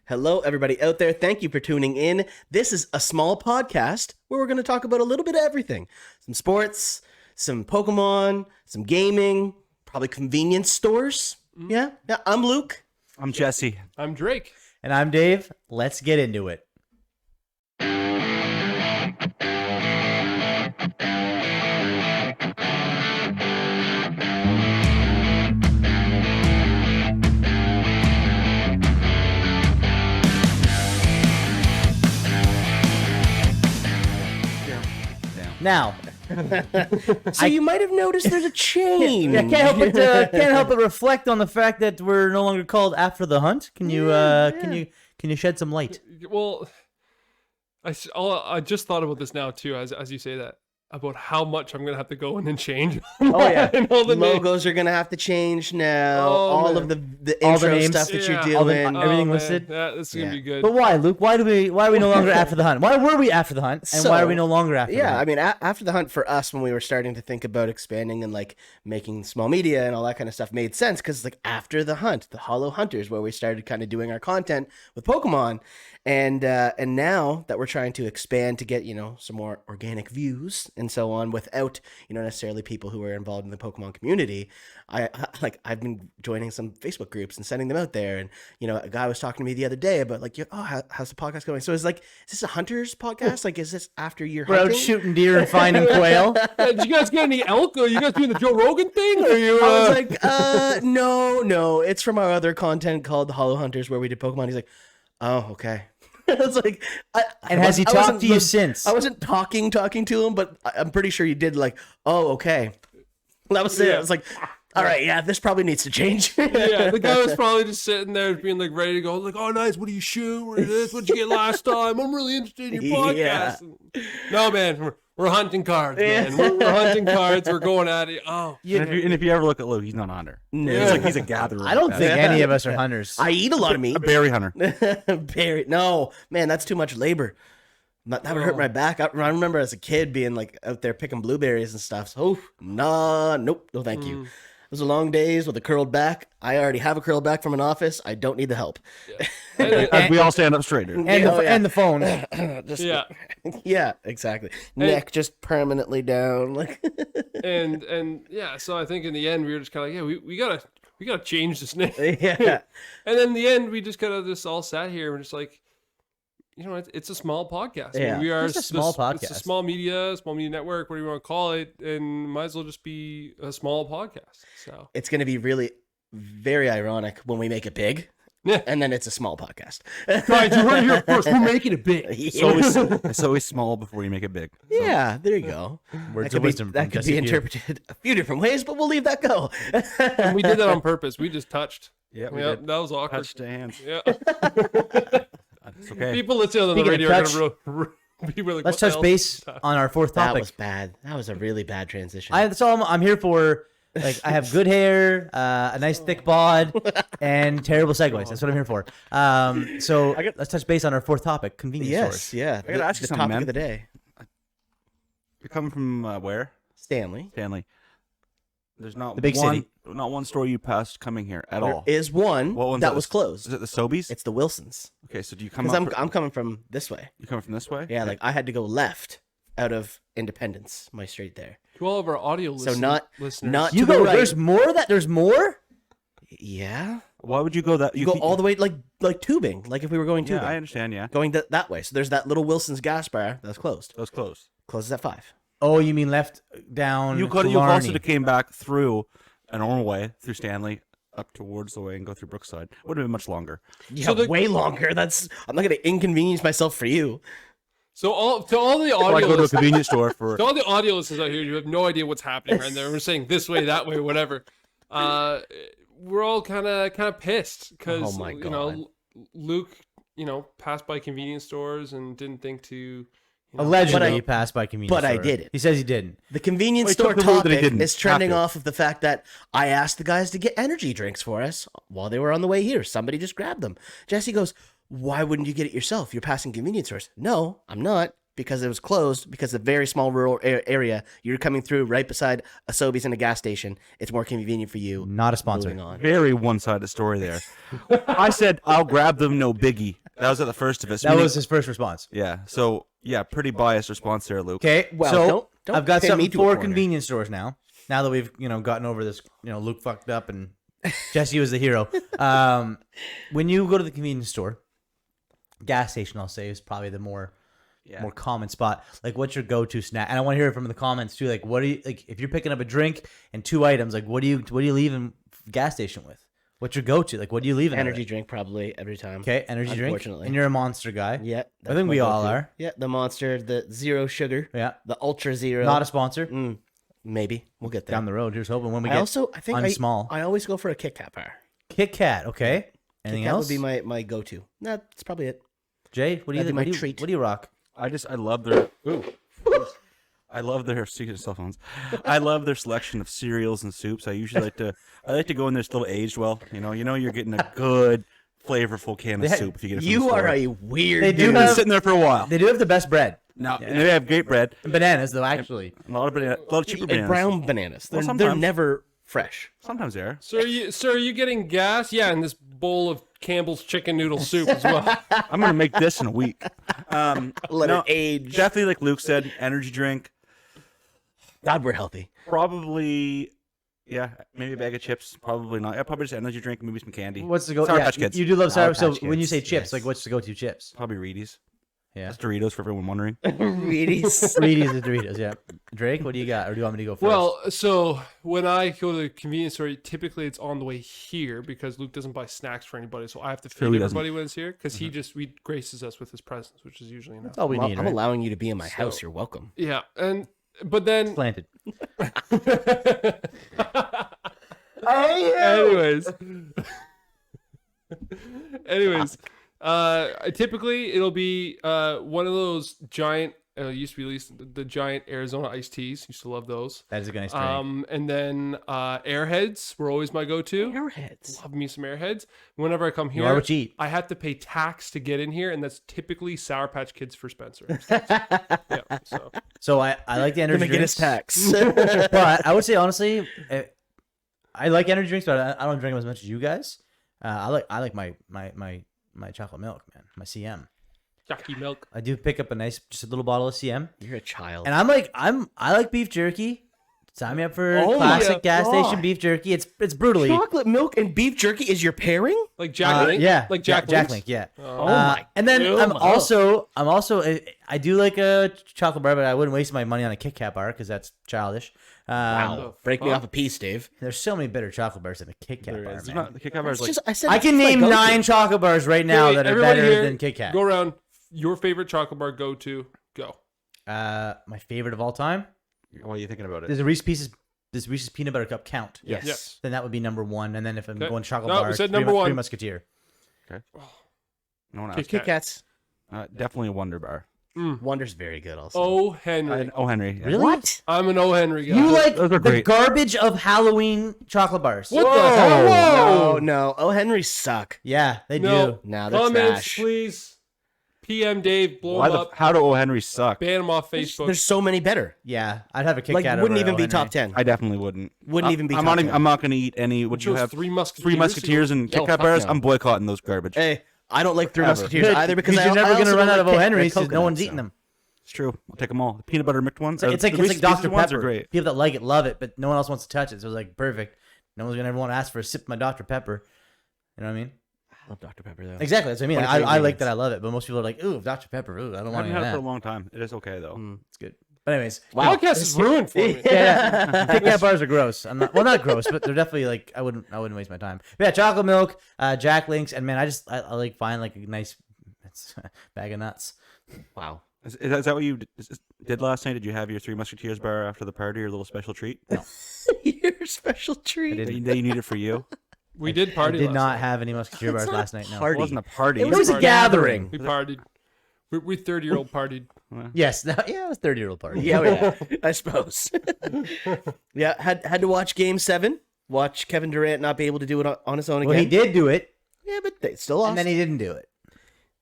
Hello, everybody out there. Thank you for tuning in. This is a small podcast where we're going to talk about a little bit of everything. Some sports, some Pokemon, some gaming, probably convenience stores. Yeah, I'm Luke. I'm Jesse. I'm Drake. And I'm Dave. Let's get into it. Now, so you might have noticed there's a change. I can't help but reflect on the fact that we're no longer called After the Hunt. Can you can you shed some light? Well, I just thought about this now too, as you say that, about how much I'm gonna have to go in and change. Oh yeah, and all the logos are gonna have to change now. All of the All intro the names. stuff that you're Yeah. doing. Everything man. listed? Yeah, this is gonna be good. But why, Luke? Why are we no longer After the Hunt? Why were we After the Hunt? And why are we no longer After the Hunt? Yeah, I mean, after the hunt for us, when we were starting to think about expanding and like making small media and all that kind of stuff, made sense because like after the hunt, the Hollow Hunters, where we started kind of doing our content with Pokemon, and now that we're trying to expand to get some more organic views and so on without necessarily people who are involved in the Pokemon community, I've been joining some Facebook groups and sending them out there, and a guy was talking to me the other day about like, how's the podcast going? So it's like, is this a hunter's podcast? Like, is this after you're We're out hunting? shooting deer and finding quail. Did you guys get any elk? Are you guys doing the Joe Rogan thing? Or you? I was like, no, it's from our other content called the Hollow Hunters, where we did Pokemon. He's like, oh, okay. I was like, And has he talked to you since? I wasn't talking to him, but I'm pretty sure you did. Like, oh, okay. That was it. I was like, all right, yeah, this probably needs to change. Yeah, the guy was probably just sitting there being like ready to go, like, oh nice, what do you shoot? What is this? What'd you get last time? I'm really interested in your podcast. Yeah. No man, we're hunting cards, man. We're hunting cards, we're going at it. Oh. And if you ever look at Luke, he's not a hunter. No. He's a gatherer. I don't think any of us are hunters. I eat a lot of meat. A berry hunter. Berry. No, man, that's too much labor. That would hurt my back. I remember as a kid being like out there picking blueberries and stuff. So, nope, no thank you. Those are long days with a curled back. I already have a curled back from an office. I don't need the help. As we all stand up straighter. And the phone. Yeah, exactly. Neck just permanently down. Like, and yeah, so I think in the end we were just kind of like, we gotta change this name. yeah. And then in the end we just kind of just all sat here and we're just like, it's a small podcast. Yeah. I mean, we are It's a small podcast. It's a small media network, whatever you want to call it, and might as well just be a small podcast. So It's going to be really very ironic when we make it big. Yeah. And then it's a small podcast. guys, you heard it here first. We're making it big. It's always small before you make it big. Yeah, there you go. Words That of wisdom. that could be interpreted a few different ways, but we'll leave that go. And we did that on purpose. We just touched. Yeah, That was awkward. Touched hands. Yeah. It's okay. People listening on the Speaking radio of are touch, gonna be really. Let's touch base on our fourth That topic. was bad. That was a really bad transition. That's all I'm here for. Like, I have good hair, a nice thick bod, and terrible segues. That's what I'm here for. So let's touch base on our fourth topic: convenience stores. yeah. I gotta ask you the something, topic man. of the day. You're coming from where? Stanley. Stanley. There's not The big city. not one store you passed coming here at all. There is one What one's that this? was closed. Is it the Sobeys? It's the Wilsons. Okay, so do you come Because up? I'm coming from this way. You coming from this way? Yeah, like I had to go left out of Independence, my street there. To all of our audio So listeners. not You to the go. right. There's more. There's more. Yeah. Why would you go that? You go all the way like tubing, like if we were going tubing. Yeah, I understand. Yeah, Going that way. So there's that little Wilson's gas bar that's closed. that was close. Closes at 5. Oh, you mean left down? You could Killarney. also came back through a normal way through Stanley up towards the way and go through Brookside. Would have been much longer. Yeah, So the- way longer. I'm not gonna inconvenience myself for you. So to all the Or I audio go to a listeners, convenience store for. to all the audio listeners out here, you have no idea what's happening right there. We're saying this way, that way, whatever. We're all kind of pissed because Oh my God. Luke, passed by convenience stores and didn't think to. Allegedly, But I- he passed by convenience but I store. didn't. He says he didn't. The convenience Well, he store took the road that he topic didn't is trending have to. off of the fact that I asked the guys to get energy drinks for us while they were on the way here. Somebody just grabbed them. Jesse goes, "Why wouldn't you get it yourself? You're passing convenience stores." No, I'm not. because it was closed, because a very small rural area, you're coming through right beside a Sobeys and a gas station. It's more convenient for you. Not a sponsor. Moving on. Very one-sided story there. I said, I'll grab them, no biggie. That was at the first of us. That was his first response. Yeah. So, yeah, pretty biased response there, Luke. Okay, Well, so don't I've got pin me something to a for corner. convenience stores now. Now that we've gotten over this, Luke fucked up and Jesse was the hero. When you go to the convenience store, gas station, I'll say, is probably the more common spot. Like, what's your go-to snack? And I want to hear it from the comments too. Like, what do you like if you're picking up a drink and 2 items? Like, what do you leave in gas station with? What's your go-to? Like, what do you leave in Energy drink probably every time. Okay, energy drink. Unfortunately. And you're a Monster guy. Yeah. I think we all are. Yeah, the Monster, the zero sugar. Yeah. The Ultra Zero. Not a sponsor. Maybe. We'll get there. Down the road. Here's hoping when we get I think on small. I always go for a Kit Kat bar. Kit Kat. Okay. Anything Kit Kat else? would be my go-to. That's probably it. Jay, what do you That'd be my what do you- treat. What do you rock? I love their I love their secret cell phones. I love their selection of cereals and soups. I usually like to go in there still aged well. You know you're getting a good flavorful can of soup if you get it from the You store. are a weird They do dude. It's have- been sitting there for a while. They do have the best bread. Now they have great bread, And bananas, though, actually. a lot of cheaper And bananas. brown bananas. They're sometimes. never fresh. Sometimes they are. So are you getting gas? Yeah, in this bowl of Campbell's chicken noodle soup as well. I'm gonna make this in a week. Let it age. Definitely, like Luke said, energy drink. God, we're healthy. Probably, yeah, maybe a bag of chips. Probably not. Yeah, probably just energy drink, maybe some candy. What's the go? Sour Yeah, Patch Kids. You do love Sour sour. So Patch when you Kids, say chips, yes. like what's the go-to chips? Probably Reedy's. Yeah. That's Doritos for everyone wondering. Reedy's. Reedy's is Doritos. Yeah. Drake, what do you got? Or do you want me to go first? Well, so when I go to the convenience store, typically it's on the way here because Luke doesn't buy snacks for anybody, so I have to feed he doesn't. everybody when it's here because he graces us with his presence, which is usually enough. that's all we Well, need. I'm Right? allowing you to be in my house. You're welcome. Yeah, but then Planted. anyways, typically it'll be one of those giant. Used to be released the giant Arizona iced teas. Used to love those. That is a nice drink. And then Airheads were always my go-to. Airheads. Love me some Airheads. Whenever I come You here, are what you eat. I have to pay tax to get in here, and that's typically Sour Patch Kids for Spencer. Yeah, so So I like the energy Gonna get drinks. his tax. But I would say honestly, I like energy drinks, but I don't drink them as much as you guys. I like my chocolate milk, man. My CM. Jockey milk. I do pick up just a little bottle of CM, You're a child. and I like beef jerky. Sign me up for Oh classic my gas God. station beef jerky. It's brutally. Chocolate milk and beef jerky is your pairing? Like Jack Link? Yeah, Like Jack Jack Link's? Link. Yeah. Oh my And then God. I'm also I do like a chocolate bar, but I wouldn't waste my money on a Kit Kat bar because that's childish. Wow. Break me fuck? off a piece, Dave. There's so many better chocolate bars than a Kit Kat There bar, is. man. Not, the Kit Kat bar is like I can name 9 chocolate bars right now Okay, that are everybody better here, than Kit Kat. Go around. Your favorite chocolate bar go-to. Go. My favorite of all time What are you thinking about it? is a Reese's peanut butter cup count. Yes. Yes. Then that would be number 1, and then if I'm Okay. going chocolate No, we bar, said Three number one. Musketeer. No one Kit asked. Kit Kats. Definitely a Wonder Bar. Wonder's very good also. Oh, Henry. Oh, Henry. Yeah. Really? What? I'm an O. Henry guy. You like Those are the great. garbage of Halloween chocolate bars? What the hell? No, no. Oh, Henry suck. Yeah, they No. do. Now they're Comments, trash. please. PM Dave, blow Why him the, up. how do O. Henry suck? Ban him off Facebook. There's so many better. Yeah, I'd have a Kit Like, Kat. wouldn't over even O. be Henry. top 10. I definitely wouldn't. Wouldn't even be I'm top not. 10. I'm not going to eat any. Would you Chose have Three Musketeers. Three Musketeers and Kit Oh, Kat fuck bars? no. I'm boycotting those garbage. Hey, I don't like Three Ever. Musketeers either because you're never going to run out of O. Henry's because no coconut, one's so. eating them. It's true. I'll take them all. The peanut butter mixed ones. It's the like Reese's Dr. Pieces ones are Pepper. great. People that like it love it, but no one else wants to touch it. So it's like perfect. No one's gonna ever want to ask for a sip of my Dr. Pepper. You know what I mean? I love Dr. Pepper though. Exactly. That's what I mean. What are I the like ingredients? that. I love it, but most people are like, "Ooh, Dr. Pepper. Ooh, I don't I want haven't any of had it for that." a long time. It is okay though. It's good. But anyways, Wow. Podcast is ruined for me. yeah, Kit Kat bars are gross. I'm not gross, but they're definitely like I wouldn't waste my time. But yeah, chocolate milk, Jack Links, and man, I like find like a nice bag of nuts. Wow. Is that what you did last night? Did you have your Three Musketeers bar after the party, your little special treat? No. Your special treat. didn't. that you needed for you? We did I party did last not night. have any musketeer That's bars not last night. No. party. It wasn't a party. It was a partied. gathering. We partied. We 30-year-old partied. Yes. No, yeah, it was 30-year-old party. Yeah, yeah. I suppose. Yeah, had to watch Game 7. Watch Kevin Durant not be able to do it on his own again. Well, he did do it, Yeah, but they still lost. and then he didn't do it.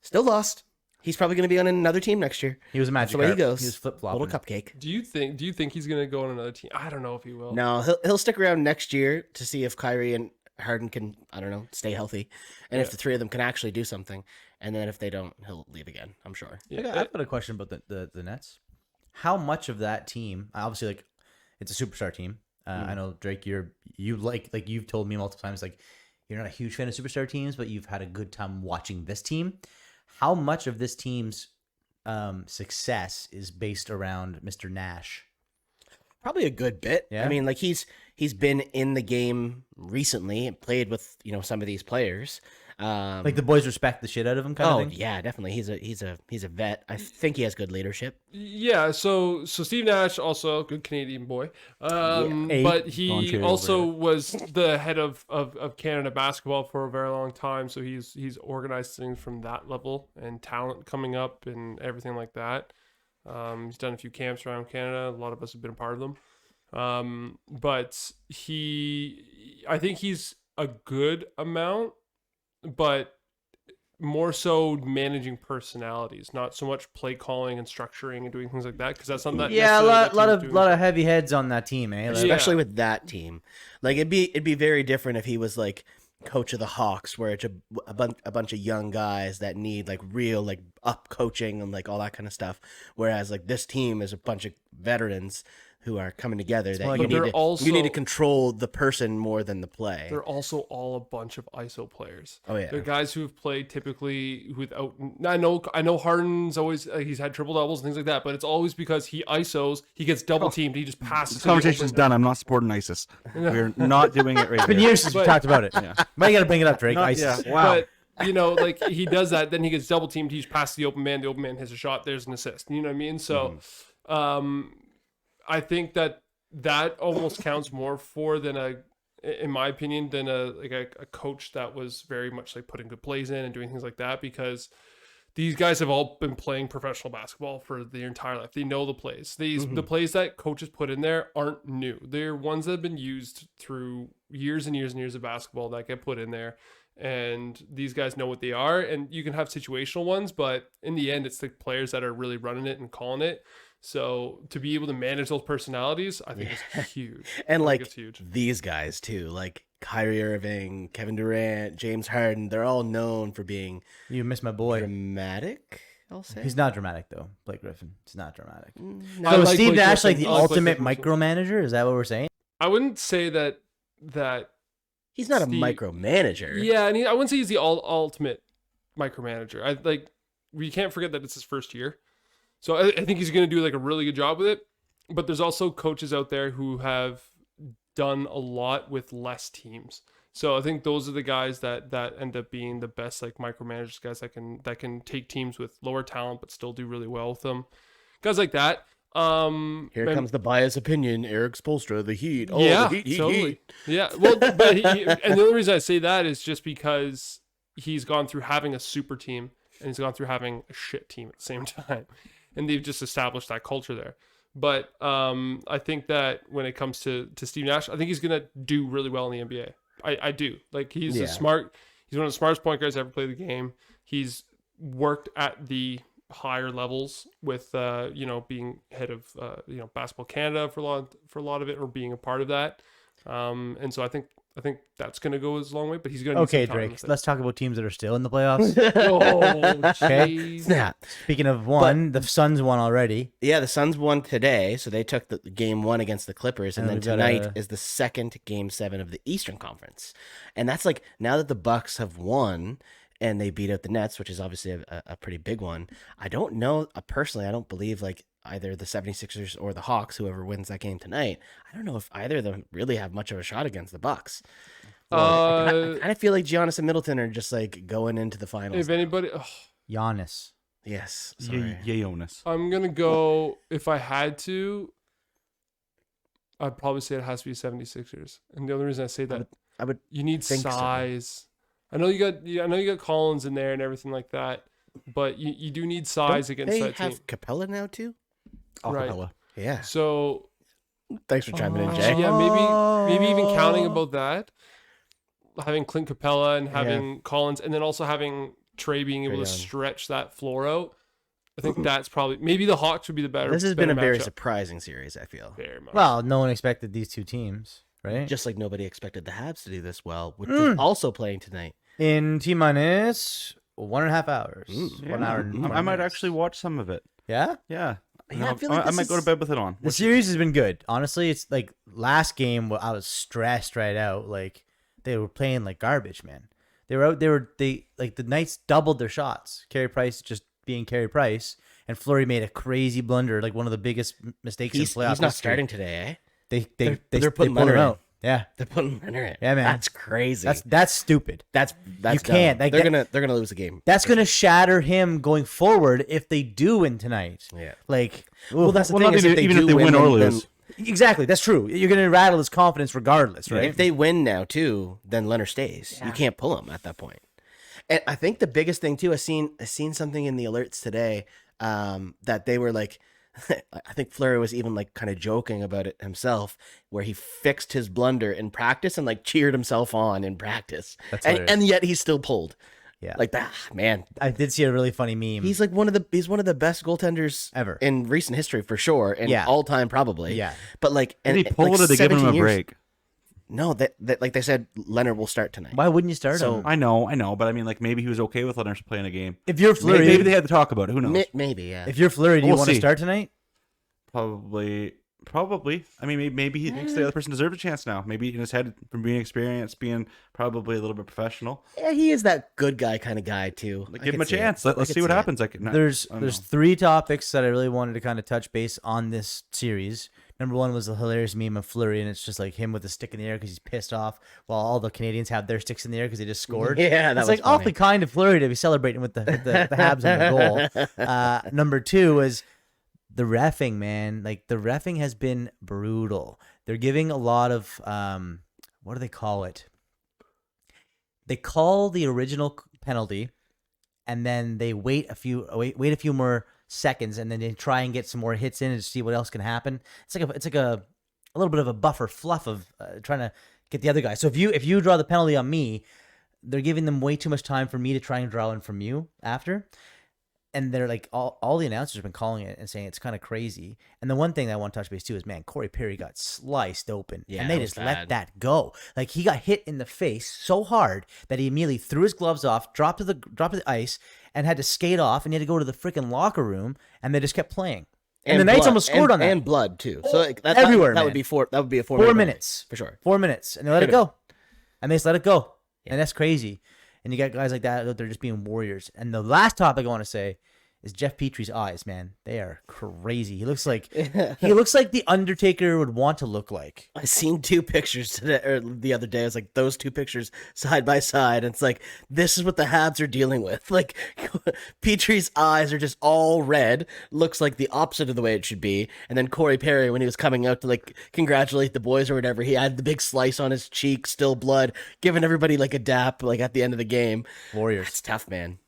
Still lost. He's probably going to be on another team next year. He was a That's magic. the way he goes. He was flip flopping. Little cupcake. Do you think he's gonna go on another team? I don't know if he will. No, he'll stick around next year to see if Kyrie and Harden can, I don't know, stay healthy, and if the three of them can actually do something. And then if they don't, he'll leave again. I'm sure. Yeah. I've got a question about the Nets. How much of that team? Obviously, like it's a superstar team. I know Drake. You you've told me multiple times like you're not a huge fan of superstar teams, but you've had a good time watching this team. How much of this team's success is based around Mr. Nash? Probably a good bit. Yeah? I mean, like he's been in the game recently and played with some of these players. Like the boys respect the shit out of him, kind of thing. Yeah, definitely. He's a vet. I think he has good leadership. Yeah, so Steve Nash, also a good Canadian boy, Hey. but he Ontario also over was the head of Canada basketball for a very long time. So he's organized things from that level and talent coming up and everything like that. He's done a few camps around Canada. A lot of us have been a part of them. But I think he's a good amount, but more so managing personalities, not so much play calling and structuring and doing things like that, because that's something that Yeah, a necessarily lot that of team's lot doing. of heavy heads on that team, eh? Like, Especially with that team. Like it'd be very different if he was like coach of the Hawks, where it's a bunch of young guys that need like real like up coaching and like all that kind of stuff. Whereas like this team is a bunch of veterans who are coming together that more you like need, they're to, also- you need to control the person more than the play. They're also all a bunch of ISO players. Oh yeah. They're guys who have played typically without. I know Harden's always he's had triple doubles and things like that, but it's always because he ISOs, he gets double teamed, he just passes. This to the conversation's open- done. I'm not supporting ISIS. We're not doing it right it's been here. years since we But- talked about it. Yeah. Why you gotta bring it up, Drake? Not- ISIS. yeah. Wow. But like he does that, then he gets double teamed. He just passes the open man hits a shot. There's an assist. You know what I mean? So, I think that almost counts more for in my opinion, than a coach that was very much like putting good plays in and doing things like that, because these guys have all been playing professional basketball for their entire life. They know the plays. The plays that coaches put in there aren't new. They're ones that have been used through years and years and years of basketball that get put in there. And these guys know what they are. And you can have situational ones, but in the end, it's the players that are really running it and calling it. So to be able to manage those personalities, I think is huge. And I think like it's huge. these guys too, like Kyrie Irving, Kevin Durant, James Harden, they're all known for being You missed my boy. dramatic, I'll say. He's not dramatic though, Blake Griffin. He's not dramatic. I So is like Steve Blake Nash like Griffin. the I like Blake ultimate Griffin. micromanager? Is that what we're saying? I wouldn't say that He's not a Steve- micromanager. yeah, and I wouldn't say he's the ultimate micromanager. We can't forget that it's his first year. So I think he's going to do like a really good job with it. But there's also coaches out there who have done a lot with less teams. So I think those are the guys that end up being the best like micromanagers, guys that can take teams with lower talent but still do really well with them. Guys like that. Here comes the biased opinion, Eric Spoelstra, the Heat. Oh, yeah, the Heat, totally. Heat. Yeah, well, but and the only reason I say that is just because he's gone through having a super team and he's gone through having a shit team at the same time, and they've just established that culture there. But I think that when it comes to Steve Nash, I think he's gonna do really well in the NBA. I do. Like he's Yeah. he's one of the smartest point guards to ever play the game. He's worked at the higher levels with being head of Basketball Canada for a lot of it, or being a part of that. And so I think that's going to go a long way, but he's going to Okay, Drake. Let's talk about teams that are still in the playoffs. Oh, Okay. jeez. Snap. Speaking of one, the Suns won already. Yeah, the Suns won today, so they took the game 1 against the Clippers, and And then we've got tonight a- is the second game 7 of the Eastern Conference. And that's like, now that the Bucks have won and they beat out the Nets, which is obviously a pretty big one, I don't know, personally, I don't believe like either the 76ers or the Hawks, whoever wins that game tonight, I don't know if either of them really have much of a shot against the Bucks. I kind of feel like Giannis and Middleton are just like going into the finals. If anybody, Giannis. Yes, sorry. Yayonis. I'm going to go, if I had to, I'd probably say it has to be 76ers. And the only reason I say that, I would you need think so. size. I know you got Collins in there and everything like that, but you do need size Don't against they that have team. Capella now too? Right. Acapella. Yeah. So Thanks for chiming in, so Jay. yeah, maybe even counting about that, having Clint Capella and having Collins, and then also having Trey being able to Young. stretch that floor out. I think that's probably maybe the Hawks would be the better. This has been a very matchup. surprising series, I feel. Very much. Well, no one expected these two teams, right? Just like nobody expected the Habs to do this well, which is also playing tonight. In T-minus 1.5 hours. Mm. 1 hour and I 20 might minutes. actually watch some of it. Yeah? Yeah. Yeah, I feel like I this might go to is- bed with it on. The series has been good. Honestly, it's like last game I was stressed right out. Like they were playing like garbage, man. They were out. They like the Knights doubled their shots. Carey Price just being Carey Price, and Fleury made a crazy blunder, like one of the biggest mistakes He's in playoff not history. starting today, eh? They're they're putting pulled him Leonard in. out. Yeah, They're putting Leonard in. Yeah, man. That's crazy. that's stupid. That's You can't. dumb. Like, They're gonna lose the game. That's gonna shatter him going forward if they do win tonight. Yeah. Like, Well, that's the Well, thing. not Is even if do they win or then- lose. exactly. That's true. You're gonna rattle his confidence regardless, right? If they win now too, then Leonard stays. You can't pull him at that point. And I think the biggest thing too, I seen something in the alerts today that they were like, I think Fleury was even like kind of joking about it himself, where he fixed his blunder in practice and like cheered himself on in practice, That's and hilarious. yet he's still pulled. Yeah. Like that, man. I did see a really funny meme. He's like one of the best goaltenders Ever. in recent history for sure, and Yeah. all time probably. Yeah. But like, Did and he pull like it or they give him 17 a years- break? No, that like they said, Leonard will start tonight. Why wouldn't you start So- him? I know, but I mean, like maybe he was okay with Leonard playing a game. If you're Fleury, Maybe they had to talk about it. Who knows? Maybe, yeah. if you're Fleury, do you We'll want to see. start tonight? Probably. I mean, maybe he thinks the other person deserves a chance now. Maybe in his head, from being experienced, being probably a little bit professional. Yeah, he is that good guy kind of guy too. Like, I give him could a see it. chance. I Let's could see what see it. happens. Like, There's I don't there's know. 3 topics that I really wanted to kind of touch base on this series. Number 1 was the hilarious meme of Fleury, and it's just like him with a stick in the air because he's pissed off, while all the Canadians have their sticks in the air because they just scored. Yeah, that it's was like awfully kind of Fleury to be celebrating with the Habs on the goal. Number 2 is the reffing, man. Like the reffing has been brutal. They're giving a lot of what do they call it? They call the original penalty, and then they wait a few more seconds, and then they try and get some more hits in to see what else can happen. It's like a little bit of a buffer fluff of trying to get the other guy. So if you draw the penalty on me, they're giving them way too much time for me to try and draw one from you after. And they're like, all the announcers have been calling it and saying it's kind of crazy. And the one thing that I want to touch base too is, man, Corey Perry got sliced open. Yeah, and they that was just let bad. that go. Like he got hit in the face so hard that he immediately threw his gloves off, dropped to the ice, and had to skate off, and he had to go to the freaking locker room, and they just kept playing. And the Knights blood- almost scored on that. and blood too. So like, Everywhere, that man. would be four. That would be a 4 4 minute minutes. for sure. 4 minutes, and they let it Should've. go. And they just let it go. And that's crazy. And you got guys like that out there just being warriors. And the last topic I want to say is Jeff Petrie's eyes, man. They are crazy. He looks like the Undertaker would want to look like. I seen 2 pictures today or the other day. I was like, those 2 pictures side by side. And it's like, this is what the Habs are dealing with. Like, Petrie's eyes are just all red. Looks like the opposite of the way it should be. And then Corey Perry, when he was coming out to like congratulate the boys or whatever, he had the big slice on his cheek, still blood, giving everybody like a dap like at the end of the game. Warriors. It's tough, man.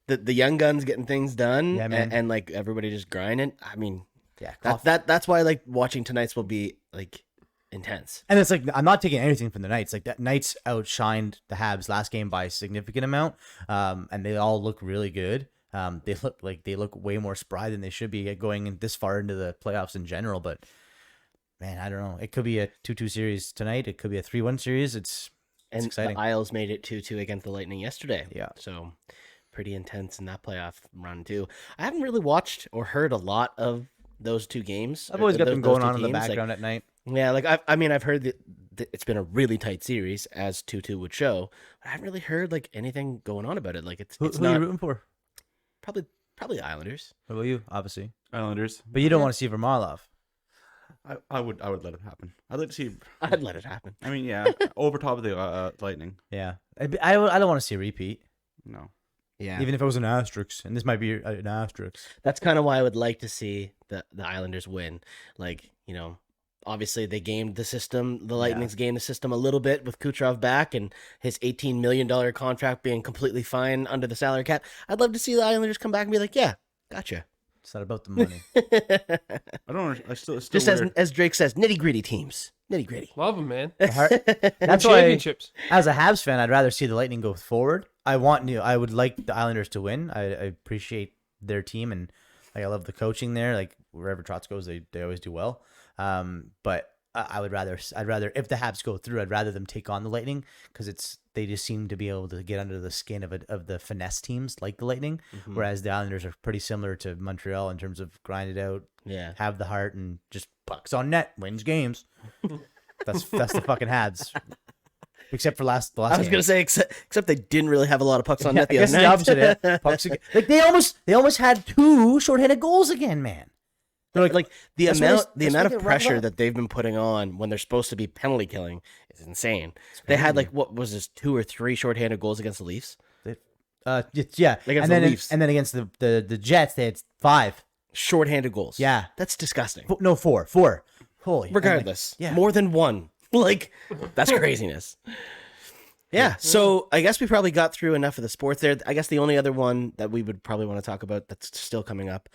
The young guns getting things done, Yeah, man. and like everybody just grinding. I mean, Yeah. that's why like watching tonight's will be like intense. And it's like, I'm not taking anything from the Knights. Like that Knights outshined the Habs last game by a significant amount. And they all look really good. They look way more spry than they should be going in this far into the playoffs in general. But man, I don't know. It could be a 2-2 series tonight. It could be a 3-1 series. It's And exciting. the Isles made it 2-2 against the Lightning yesterday. Yeah. So pretty intense in that playoff run too. I haven't really watched or heard a lot of those 2 games. I've always got them those going 2 on in the teams. Like, background at night. yeah, like I've heard that it's been a really tight series, as 2-2 would show. But I haven't really heard like anything going on about it. Like it's Who are not you rooting for? probably Islanders. What about you? Obviously. Islanders. But you don't want to see Vermalov. I would let it happen. I'd like to see. I'd let it happen. I mean, yeah, over top of the Lightning. Yeah. I don't want to see a repeat. No. Yeah, Even if it was an asterisk. And this might be an asterisk. that's kind of why I would like to see the Islanders win. Like, you know, obviously they gamed the system. The Lightning's gamed the system a little bit with Kucherov back and his $18 million contract being completely fine under the salary cap. I'd love to see the Islanders come back and be like, yeah, gotcha. It's not about the money. I don't. I still Just weird. as Drake says, nitty gritty teams. nitty gritty. Love him, man. That's why, Championships. as a Habs fan, I'd rather see the Lightning go forward. I would like the Islanders to win. I appreciate their team, and like I love the coaching there. Like wherever Trotz goes, they always do well. But I'd rather if the Habs go through, I'd rather them take on the Lightning because they just seem to be able to get under the skin of the finesse teams like the Lightning, whereas the Islanders are pretty similar to Montreal in terms of grind it out, have the heart, and just pucks on net wins games. That's the fucking Habs. Except for last I was game. gonna say, except they didn't really have a lot of pucks on net the I guess other the night. opposite. Yeah. Pucks again. Like they almost had 2 shorthanded goals again, man. They're like the that's amount what of it pressure wrapped up. that they've been putting on when they're supposed to be penalty killing is insane. They had like what was this 2 or 3 shorthanded goals against the Leafs? Yeah, Against and the then Leafs. and then against the Jets, they had 5. Shorthanded goals. Yeah, That's disgusting. no 4. Holy. Regardless, yeah. more than one. Like that's craziness. Yeah, so I guess we probably got through enough of the sports there. I guess the only other one that we would probably want to talk about that's still coming up,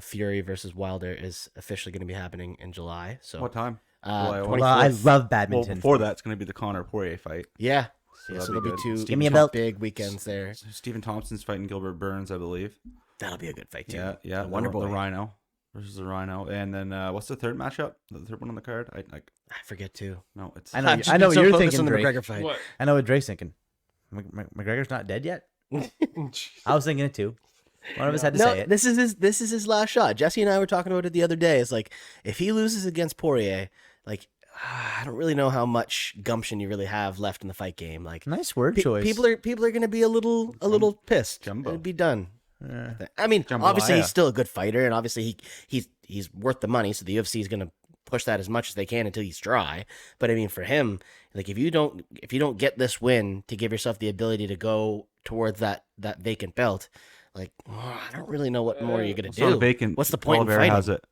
Fury versus Wilder, is officially going to be happening in July. So What time? Uh, July 24th. Well, I love Well, badminton. before that, it's going to be the Conor Poirier fight. Yeah. So Yeah, that'd so be there'll be good. two Give me a belt. big weekends there. Stephen Thompson's fighting Gilbert Burns, I believe. That'll be a good fight too. Yeah. The Wonder the Boy. Rhino versus the Rhino. And then what's the third matchup? The third one on the card? I I forget too. no, it's I know. I've just I know been what so you're focused thinking, on the Drake. McGregor fight. What? I know what Drake's thinking. McGregor's not dead yet. I was thinking it too. One of us had to No, say it. this is his last shot. Jesse and I were talking about it the other day. It's like if he loses against Poirier, like I don't really know how much gumption you really have left in the fight game. Like Nice word choice. people are going to be a little pissed. Jumbo. It'll be done. Yeah. I mean, obviously Jambalaya. he's still a good fighter, and obviously he's worth the money. So the UFC is going to push that as much as they can until he's dry. But I mean, for him, like if you don't get this win to give yourself the ability to go towards that vacant belt, like I don't really know what more you're going to it's not do. a vacant. What's the point in Oliveira fighting? has it.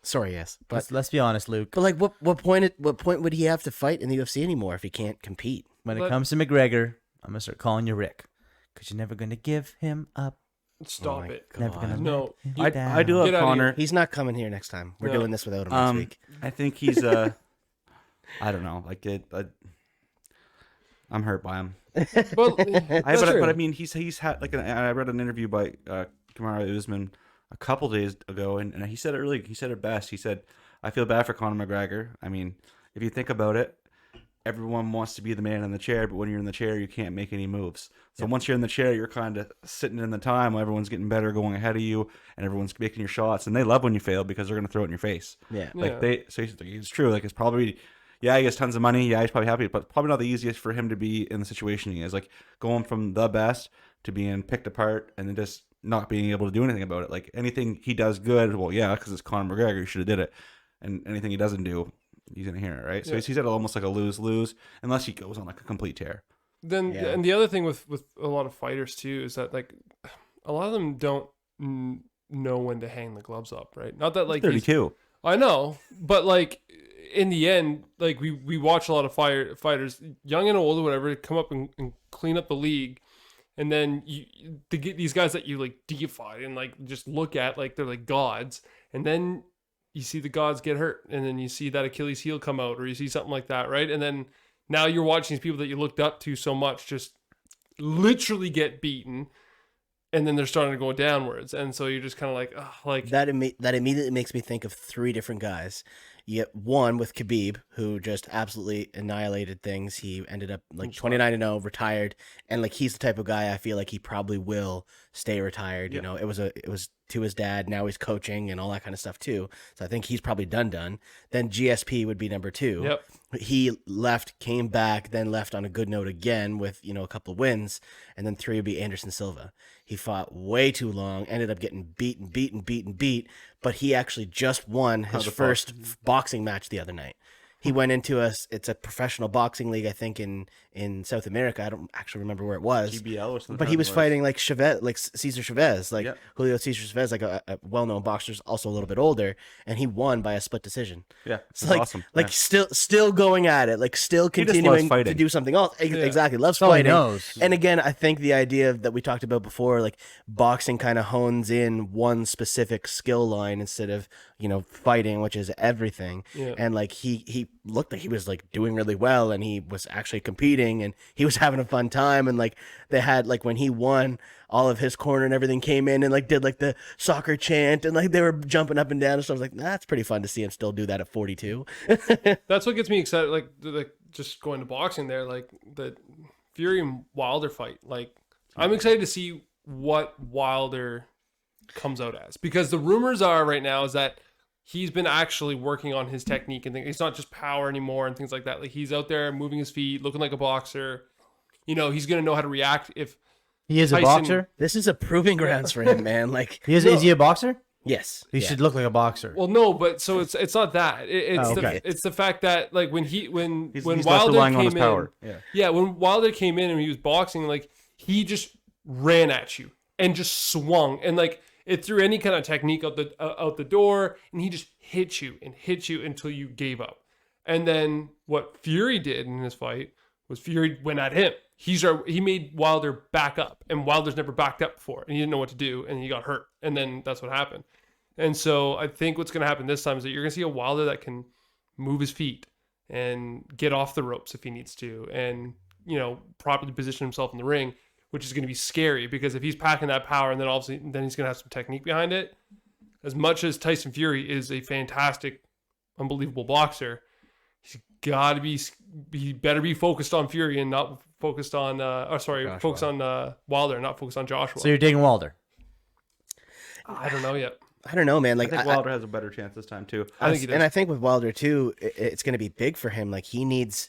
Sorry, yes, but Let's be honest, Luke. like what point would he have to fight in the UFC anymore if he can't compete? When it But- comes to McGregor, I'm gonna start calling you Rick, because you're never gonna give him up. Stop Oh my it. Never God. gonna No. let him I down. do love Get outta Connor. He's not coming here next time. We're No. doing this without him next week. I think he's I don't know. Like I'm hurt by him. Well, that's true. But I mean, he's had like I read an interview by Kamaru Usman a couple days ago, and he said it really. He said it best. He said, "I feel bad for Conor McGregor. I mean, if you think about it, everyone wants to be the man in the chair, but when you're in the chair, you can't make any moves. So once you're in the chair, you're kind of sitting in the time while everyone's getting better, going ahead of you, and everyone's making your shots, and they love when you fail because they're going to throw it in your face. Yeah. Like it's true. Like it's probably, yeah, he has tons of money. Yeah, he's probably happy, but probably not the easiest for him to be in the situation he is. Like going from the best to being picked apart and then just not being able to do anything about it. Like anything he does good, well, yeah, because it's Conor McGregor, he should have did it. And anything he doesn't do, he's gonna hear it, right? So Yeah. he's at almost like a lose-lose, unless he goes on like a complete tear. Then Yeah. and the other thing with a lot of fighters too is that like a lot of them don't know when to hang the gloves up, right? Not that like he's- 32. I know, but like in the end, like we watch a lot of fighters, young and old or whatever, come up and clean up the league, and then to get these guys that you like deify and like just look at like they're like gods, and then you see the gods get hurt, and then you see that Achilles heel come out, or you see something like that, right? And then now you're watching these people that you looked up to so much just literally get beaten, and then they're starting to go downwards, and so you're just kind of like, ugh, like That immediately makes me think of 3 different guys. You get one with Khabib, who just absolutely annihilated things. He ended up like 29-0, retired, and like he's the type of guy I feel like he probably will stay retired. You know, it was to his dad. Now he's coaching and all that kind of stuff too. So I think he's probably done. Then GSP would be number 2. Yep. He left, came back, then left on a good note again with, a couple of wins. And then 3 would be Anderson Silva. He fought way too long, ended up getting beat, but he actually just won his first boxing match the other night. He went into it's a professional boxing league, I think, in South America. I don't actually remember where it was. GBL or something. But he was fighting like Chavez, like Cesar Chavez, like Yeah. Julio Cesar Chavez, like a well-known boxer, also a little bit older, and he won by a split decision. Yeah, It's it's like, awesome. like Yeah. still going at it, like still He just loves continuing to fighting. do something else. Exactly, loves all he fighting. knows. And again, I think the idea that we talked about before, like boxing kind of hones in one specific skill line instead of fighting, which is everything. Yeah. And like he looked like he was like doing really well, and he was actually competing, and he was having a fun time. And like they had like when he won, all of his corner and everything came in and like did like the soccer chant, and like they were jumping up and down and stuff. I was like, that's pretty fun to see him still do that at 42. That's what gets me excited. Like just going to boxing there, like the Fury and Wilder fight. Like I'm excited to see what Wilder comes out as, because the rumors are right now is that he's been actually working on his technique and things. It's not just power anymore and things like that. Like he's out there moving his feet, looking like a boxer. You know, he's gonna know how to react if He is a Tyson- boxer. This is a proving grounds for him, man. Like, Is he a boxer? yes, He yeah. should look like a boxer. Well, no, but so it's not that. It's okay. it's the fact that like when He's Wilder less relying on came his in, power. yeah, when Wilder came in and he was boxing, like he just ran at you and just swung, and like it threw any kind of technique out the door, and he just hit you until you gave up. And then what Fury did in his fight was Fury went at him. He made Wilder back up, and Wilder's never backed up before, and he didn't know what to do, and he got hurt, and then that's what happened. And so I think what's going to happen this time is that you're going to see a Wilder that can move his feet and get off the ropes if he needs to, and properly position himself in the ring, which is going to be scary, because if he's packing that power and then obviously then he's going to have some technique behind it. As much as Tyson Fury is a fantastic, unbelievable boxer, he's got to he better be focused on Fury and not focused on focus on Wilder, not focused on Joshua. So you're digging Wilder. I don't know yet. I don't know, man. I Like, think Wilder has a better chance this time too. I think he does. and I think with Wilder too, it's going to be big for him. Like he needs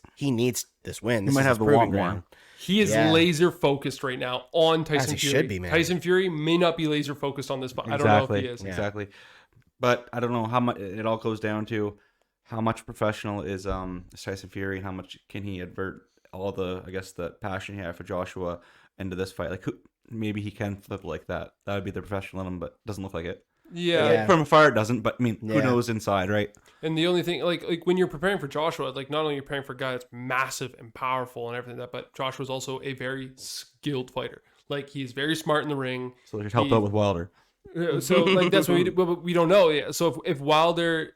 this win. This might is have his the proving want ground. one. He is Yeah. laser focused right now on Tyson he Fury. should be, man. Tyson Fury may not be laser focused on this fight. I don't know if he is. Exactly. But I don't know how much it all goes down to how much professional is Tyson Fury, and how much can he advert all the the passion he had for Joshua into this fight. Like maybe he can flip like that. That would be the professional in him, but doesn't look like it. Yeah. From afar it doesn't, but I mean, who Yeah. knows inside, right? And the only thing, like when you're preparing for Joshua, like not only you're preparing for a guy that's massive and powerful and everything like that, but Joshua's also a very skilled fighter. Like he's very smart in the ring. So they should help out with Wilder. So like that's what we don't know. Yeah. So if Wilder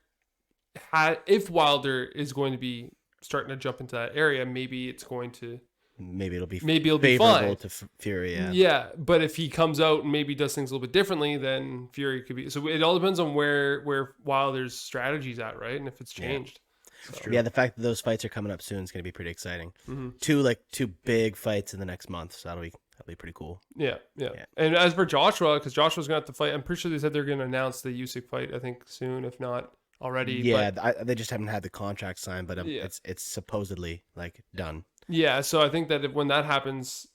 is going to be starting to jump into that area, maybe it'll be favorable fine to Fury. Yeah. Yeah, but if he comes out and maybe does things a little bit differently, then Fury could be. So it all depends on where Wilder's strategy's at, right? And if it's changed. Yeah, the fact that those fights are coming up soon is going to be pretty exciting. Mm-hmm. Two big fights in the next month, so that'll be pretty cool. Yeah. And as for Joshua, because Joshua's going to have to fight, I'm pretty sure they said they're going to announce the Usyk fight, I think, soon, if not already. Yeah, but, they just haven't had the contract signed, but it's supposedly like done. yeah. So I think that when that happens,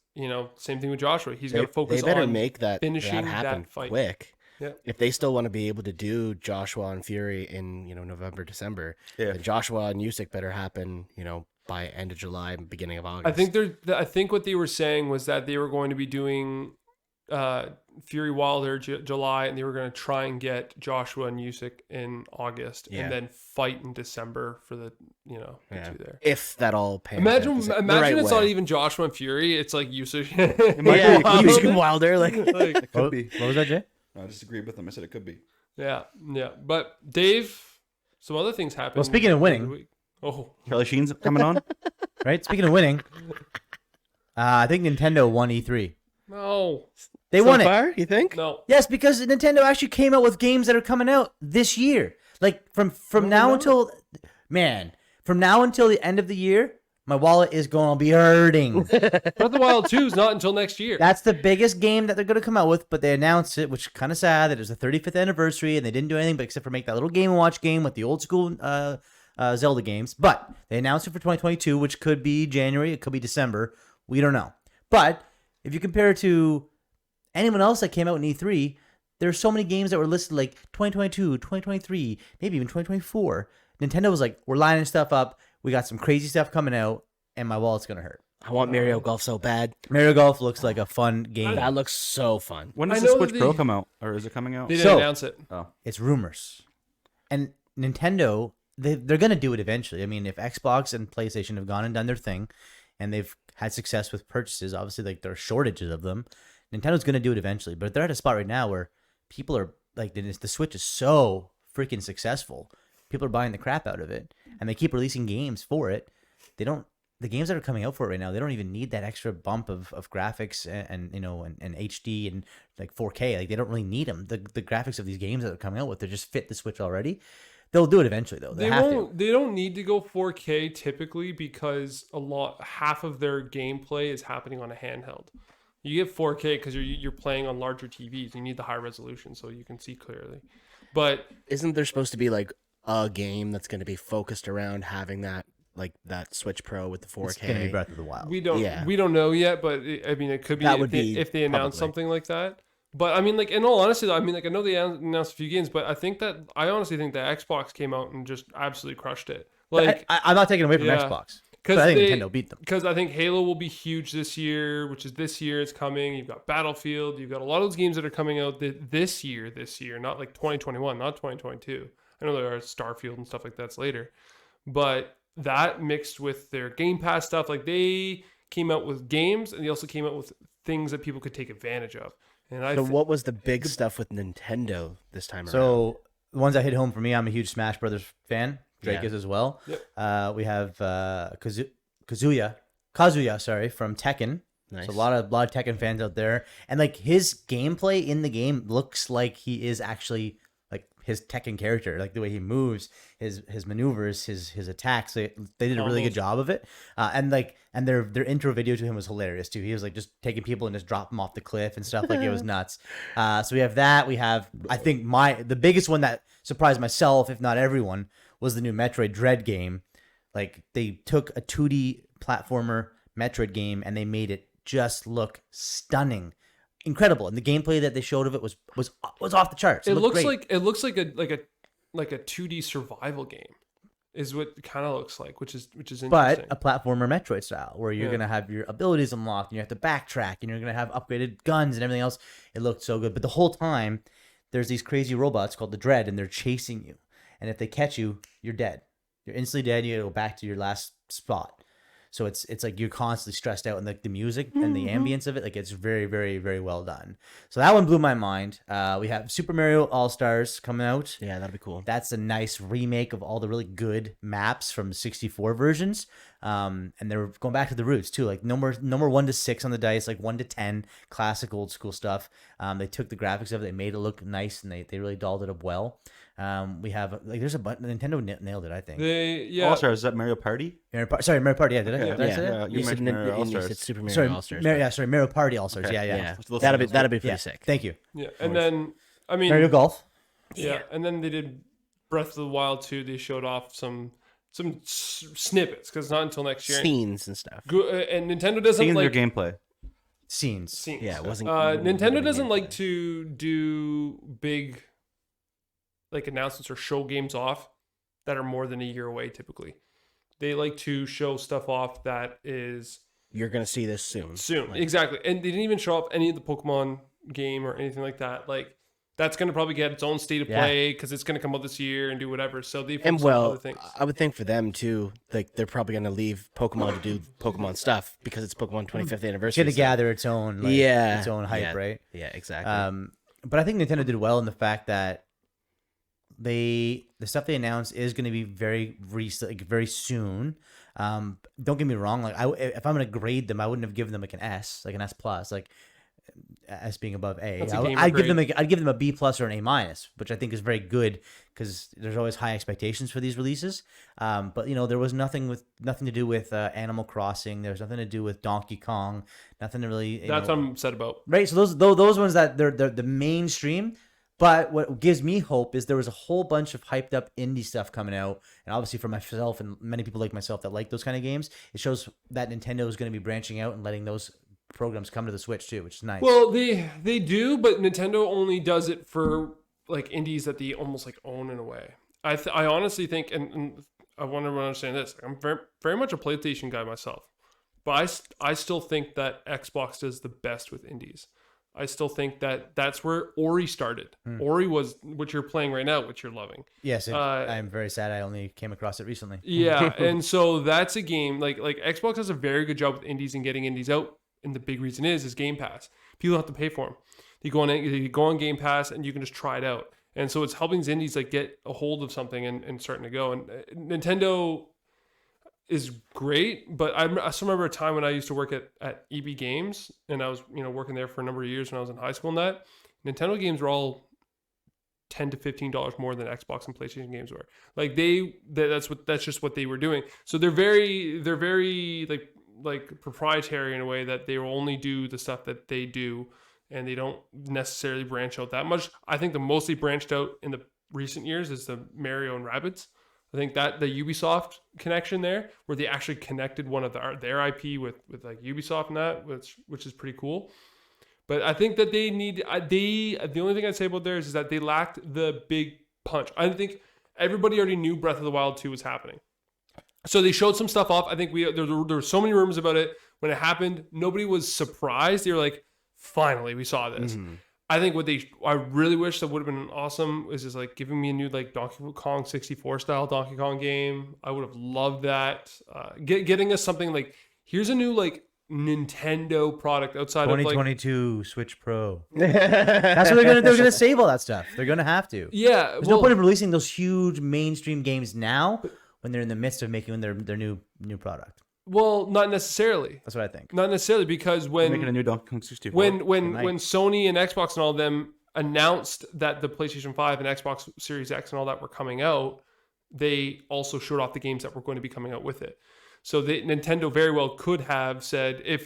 same thing with Joshua. He's got to focus They better on make that finishing happen that fight. quick. Yeah. If they still want to be able to do Joshua and Fury in November, December, then Joshua and Usyk better happen by end of July, beginning of August. I think what they were saying was that they were going to be doing Fury Wilder July, and they were going to try and get Joshua and Usyk in August, and then fight in December for the the two there. If that all pans Imagine out the right it's way. not even Joshua and Fury; it's like Usyk. Usyk and Wilder. Like, It could be. What was that, Jay? I disagreed with him. I said it could be. yeah. But Dave, some other things happened. Well, speaking of winning- over the week. Oh, Charlie Sheen's coming on. Right. Speaking of winning, I think Nintendo won E3. no, They so won it. far, you think? no. Yes, because Nintendo actually came out with games that are coming out this year. Like from now until the end of the year, my wallet is going to be hurting. Breath of the Wild 2 is not until next year. That's the biggest game that they're going to come out with, but they announced it, which is kind of sad that it was the 35th anniversary and they didn't do anything but except for make that little Game & Watch game with the old school Zelda games. But they announced it for 2022, which could be January, it could be December. We don't know. But if you compare it to anyone else that came out in E3, there's so many games that were listed like 2022, 2023, maybe even 2024. Nintendo was like, we're lining stuff up. We got some crazy stuff coming out, and my wallet's going to hurt. I want Mario Golf so bad. Mario Golf looks like a fun game. That looks so fun. When I does the know Switch that Pro they- come out, or is it coming out? They didn't So- announce it. Oh, It's rumors. And Nintendo, they're going to do it eventually. I mean, if Xbox and PlayStation have gone and done their thing, and they've had success with purchases, obviously, like there are shortages of them, Nintendo's going to do it eventually. But they're at a spot right now where people are, like, the Switch is so freaking successful. people are buying the crap out of it, and they keep releasing games for it. The games that are coming out for it right now, they don't even need that extra bump of graphics and HD and like 4K. Like they don't really need them. The graphics of these games that are coming out with, they just fit the Switch already. They'll do it eventually though. They don't need to go 4K typically because half of their gameplay is happening on a handheld. You get 4K because you're playing on larger TVs. You need the high resolution so you can see clearly. But isn't there supposed to be like a game that's going to be focused around having that, like that Switch Pro with the 4K? It's gonna be Breath of the Wild. we don't know yet, but it could be That if would be if they announce publicly. something like that. But I mean, like in all honesty, though, I mean, like I know they announced a few games, but I honestly think that Xbox came out and just absolutely crushed it. Like I'm not taking away from Yeah. Xbox, but I think Nintendo beat them. because I think Halo will be huge this year, which is this year. It's coming. You've got Battlefield. You've got a lot of those games that are coming out this year, not like 2021, not 2022. I know there are Starfield and stuff like that's later, but that mixed with their Game Pass stuff, like they came out with games and they also came out with things that people could take advantage of. And So what was the big stuff with Nintendo this time around? So the ones that hit home for me, I'm a huge Smash Brothers fan. Drake Yeah. is as well. Yep. We have Kazuya, sorry, from Tekken. Nice. So a lot of Tekken fans out there, and like his gameplay in the game looks like he is actually like his Tekken character, like the way he moves, his maneuvers, his attacks. They did a really good job of it, and their intro video to him was hilarious too. He was like just taking people and just drop them off the cliff and stuff. Like it was nuts. So we have that. We have, I think the biggest one that surprised myself, if not everyone, was the new Metroid Dread game. Like they took a 2D platformer Metroid game and they made it just look stunning, incredible, and the gameplay that they showed of it was off the charts. it looked looks great. like a 2D survival game, is what it kind of looks like, which is interesting. But a platformer Metroid style, where you're Yeah. gonna have your abilities unlocked and you have to backtrack and you're gonna have upgraded guns and everything else. It looked so good, but the whole time there's these crazy robots called the Dread, and they're chasing you. And if they catch you, you're dead. You're instantly dead. You gotta go back to your last spot. So it's like you're constantly stressed out, and the music and the ambience of it, like it's very, very, very well done. So that one blew my mind. We have Super Mario All-Stars coming out. Yeah, that'd be cool. That's a nice remake of all the really good maps from the 64 versions. And they're going back to the roots too, like no more 1 to 6 on the dice, like 1 to 10, classic old school stuff. They took the graphics of it, they made it look nice, and they really dolled it up well. We have like there's a button. Nintendo nailed it, I think. All-Stars, is that Mario Party? Mario Party. Yeah, did I say that? Yeah, You said, mentioned Mario and you All-Stars. said Super Mario Sorry, All-Stars. Mario Party All Stars. Okay. Yeah. Yeah, Let's listen that'd to be this one. pretty Yeah. sick. Thank you. Yeah, and then I mean, Mario Golf. yeah, and then they did Breath of the Wild 2. They showed off some snippets because not until next year. Scenes and stuff. And Nintendo doesn't Seeing like their gameplay. Scenes. Yeah, it wasn't. Nintendo doesn't like to do big like announcements or show games off that are more than a year away. Typically, they like to show stuff off that is You're gonna see this soon. Like, exactly. And they didn't even show off any of the Pokemon game or anything like that. Like that's going to probably get its own state of play because it's going to come out this year and do whatever. So they and focus on other well, things. I would think for them too, like they're probably gonna leave Pokemon to do Pokemon stuff because it's Pokemon 25th It's anniversary. gonna so- gather its own, like, its own hype, yeah, right? Yeah, exactly. But I think Nintendo did well in the fact that the stuff they announced is going to be very recent, like very soon. Don't get me wrong, like if I'm gonna grade them, I wouldn't have given them like an S, like an S plus, like S being above A. That's a I'd give gamer them I'd give them a B plus or an A minus, which I think is very good because there's always high expectations for these releases. But there was nothing to do with Animal Crossing. There was nothing to do with Donkey Kong. Nothing to really. That's what I'm upset about. Right. So those ones that they're the mainstream. But what gives me hope is there was a whole bunch of hyped up indie stuff coming out, and obviously for myself and many people like myself that like those kind of games, it shows that Nintendo is going to be branching out and letting those programs come to the Switch too, which is nice. Well, they do, but Nintendo only does it for like indies that they almost like own in a way. I honestly think, and I want everyone to understand this. I'm very, very much a PlayStation guy myself, but I still think that Xbox does the best with indies. I still think that that's where Ori started. Ori was what you're playing right now, which you're loving. Yes, I'm very sad I only came across it recently. Yeah, and so that's a game like Xbox does a very good job with indies and getting indies out. And the big reason is Game Pass. People have to pay for them. You go on Game Pass and you can just try it out. And so it's helping these indies like get a hold of something and starting to go. And Nintendo is great, but I still remember a time when I used to work at EB Games, and I was working there for a number of years when I was in high school. And that Nintendo games were all $10 to $15 more than Xbox and PlayStation games were. Like that's just what they were doing. So they're very like proprietary in a way that they will only do the stuff that they do, and they don't necessarily branch out that much. I think the mostly branched out in the recent years is the Mario and Rabbids. I think that the Ubisoft connection there, where they actually connected one of their IP with like Ubisoft and that, which is pretty cool. But I think that they need the only thing I'd say about theirs is that they lacked the big punch. I think everybody already knew Breath of the Wild 2 was happening, so they showed some stuff off. I think there were so many rumors about it when it happened. Nobody was surprised. They were like, finally, we saw this. Mm-hmm. I think I really wish that would have been awesome is just like giving me a new like Donkey Kong 64 style Donkey Kong game. I would have loved that. Getting us something like, here's a new like Nintendo product outside 2022 like, Switch Pro. That's what they're gonna save all that stuff. They're gonna have to. Yeah. There's no point in releasing those huge mainstream games now when they're in the midst of making their new product. Well, not necessarily. That's what I think. Not necessarily, because when making a new Donkey Kong 64. When Sony and Xbox and all of them announced that the PlayStation 5 and Xbox Series X and all that were coming out, they also showed off the games that were going to be coming out with it. So Nintendo very well could have said, if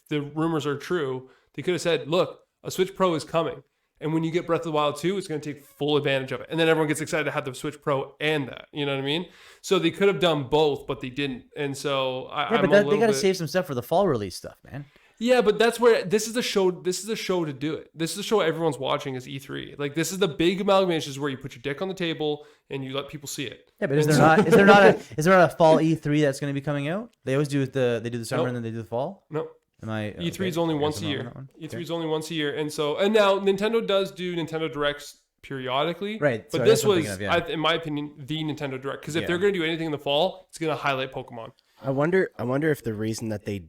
the rumors are true, they could have said, look, a Switch Pro is coming. And when you get Breath of the Wild 2, it's going to take full advantage of it. And then everyone gets excited to have the Switch Pro and that. You know what I mean? So they could have done both, but they didn't. And so they got to save some stuff for the fall release stuff, man. Yeah, but that's where this is the show. This is the show to do it. This is the show everyone's watching is E3. Like, this is the big amalgamation, is where you put your dick on the table and you let people see it. Yeah, but is there not a fall E3 that's going to be coming out? They always do they do the summer and then they do the fall. No. E3 is okay? only once a year. E3 is only once a year, and now Nintendo does do Nintendo Directs periodically, right? But this was, in my opinion, the Nintendo Direct, because if they're going to do anything in the fall, it's going to highlight Pokemon. I wonder if the reason that they